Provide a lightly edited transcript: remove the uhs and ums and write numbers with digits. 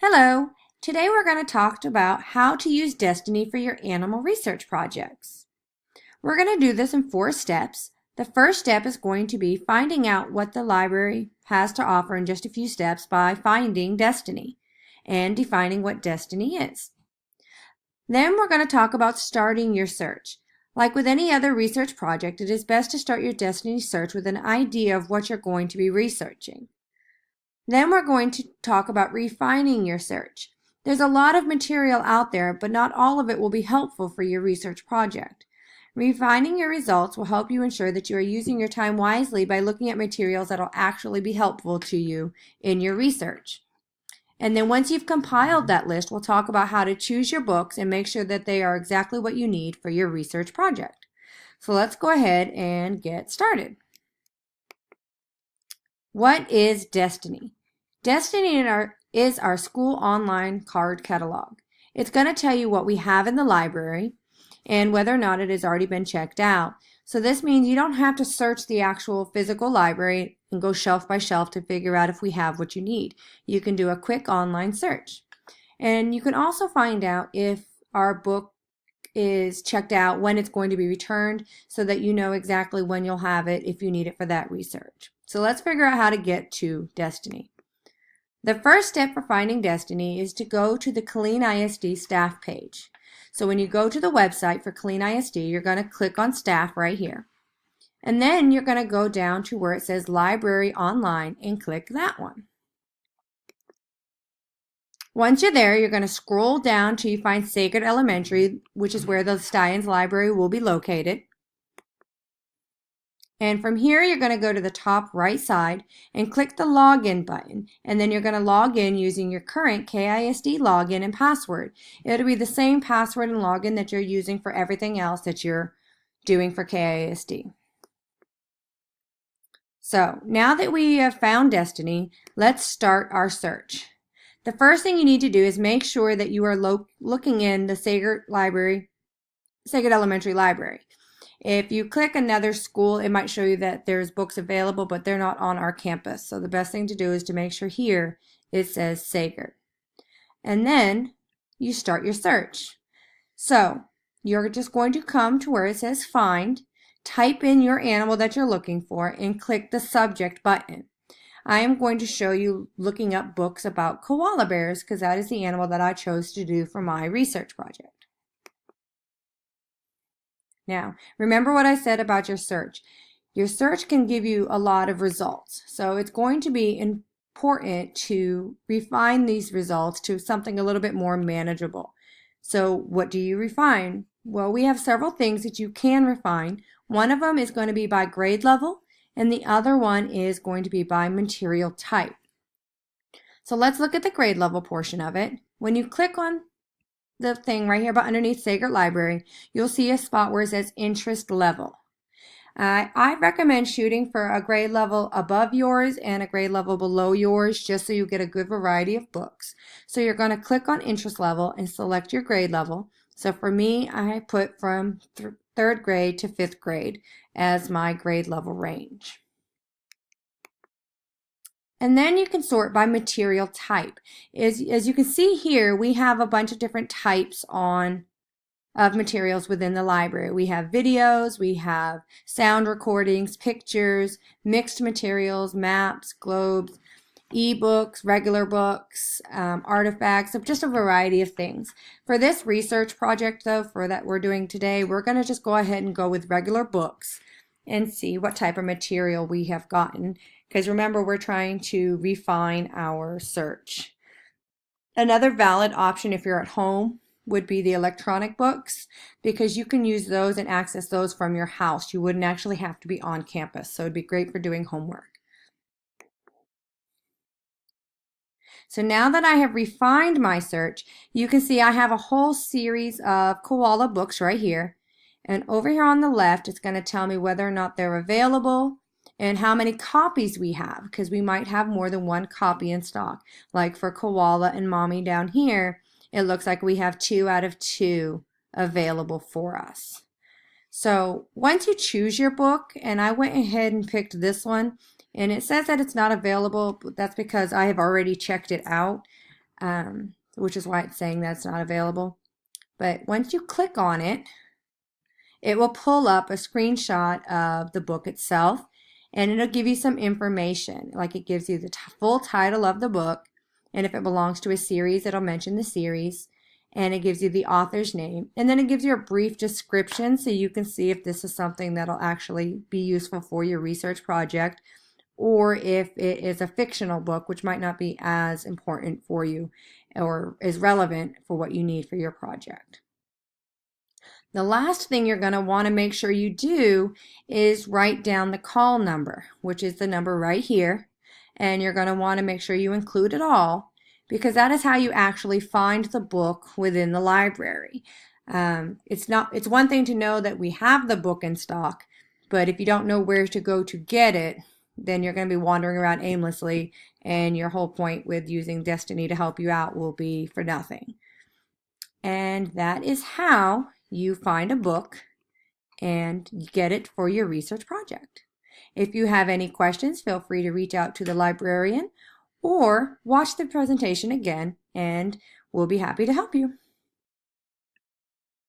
Hello, today we're going to talk about how to use Destiny for your animal research projects. We're going to do this in 4 steps. The first step is going to be finding out what the library has to offer in just a few steps by finding Destiny and defining what Destiny is. Then we're going to talk about starting your search. Like with any other research project, it is best to start your Destiny search with an idea of what you're going to be researching. Then we're going to talk about refining your search. There's a lot of material out there, but not all of it will be helpful for your research project. Refining your results will help you ensure that you are using your time wisely by looking at materials that will actually be helpful to you in your research. And then once you've compiled that list, we'll talk about how to choose your books and make sure that they are exactly what you need for your research project. So let's go ahead and get started. What is Destiny? Destiny is our school online card catalog. It's going to tell you what we have in the library and whether or not it has already been checked out. So this means you don't have to search the actual physical library and go shelf by shelf to figure out if we have what you need. You can do a quick online search. And you can also find out if our book is checked out, when it's going to be returned, so that you know exactly when you'll have it if you need it for that research. So let's figure out how to get to Destiny. The first step for finding Destiny is to go to the Killeen ISD staff page. So when you go to the website for Killeen ISD, you're going to click on staff right here. And then you're going to go down to where it says Library Online and click that one. Once you're there, you're going to scroll down till you find Sacred Elementary, which is where the Stallions Library will be located. And from here, you're going to go to the top right side and click the login button. And then you're going to log in using your current KISD login and password. It'll be the same password and login that you're using for everything else that you're doing for KISD. So now that we have found Destiny, let's start our search. The first thing you need to do is make sure that you are looking in the Sacred Elementary Library. If you click another school, it might show you that there's books available, but they're not on our campus. So the best thing to do is to make sure here it says Sacred. And then you start your search. So you're just going to come to where it says Find, type in your animal that you're looking for, and click the Subject button. I am going to show you looking up books about koala bears because that is the animal that I chose to do for my research project. Now, remember what I said about your search. Your search can give you a lot of results. So it's going to be important to refine these results to something a little bit more manageable. So what do you refine? Well, we have several things that you can refine. One of them is going to be by grade level, and the other one is going to be by material type. So let's look at the grade level portion of it. When you click on the thing right here, but underneath Sacred Library, you'll see a spot where it says interest level. I recommend shooting for a grade level above yours and a grade level below yours just so you get a good variety of books. So you're going to click on interest level and select your grade level. So for me, I put from 3rd grade to 5th grade as my grade level range. And then you can sort by material type. As you can see here, we have a bunch of different types of materials within the library. We have videos, we have sound recordings, pictures, mixed materials, maps, globes, ebooks, regular books, artifacts, just a variety of things. For this research project, though, for that we're doing today, we're going to just go ahead and go with regular books and see what type of material we have gotten. Because remember, we're trying to refine our search. Another valid option if you're at home would be the electronic books, because you can use those and access those from your house. You wouldn't actually have to be on campus, so it'd be great for doing homework. So now that I have refined my search, you can see I have a whole series of koala books right here. And over here on the left, it's going to tell me whether or not they're available and how many copies we have, because we might have more than one copy in stock. Like for Koala and Mommy down here, it looks like we have 2 out of 2 available for us. So once you choose your book, and I went ahead and picked this one, and it says that it's not available, but that's because I have already checked it out. which is why it's saying that's not available. But once you click on it, it will pull up a screenshot of the book itself, and it'll give you some information, like it gives you the full title of the book, and if it belongs to a series, it'll mention the series, and it gives you the author's name, and then it gives you a brief description so you can see if this is something that'll actually be useful for your research project, or if it is a fictional book, which might not be as important for you or is relevant for what you need for your project. The last thing you're going to want to make sure you do is write down the call number, which is the number right here. And you're going to want to make sure you include it all, because that is how you actually find the book within the library. It's one thing to know that we have the book in stock, but if you don't know where to go to get it, then you're going to be wandering around aimlessly, and your whole point with using Destiny to help you out will be for nothing. And that is how you find a book and get it for your research project. If you have any questions, feel free to reach out to the librarian or watch the presentation again, and we'll be happy to help you.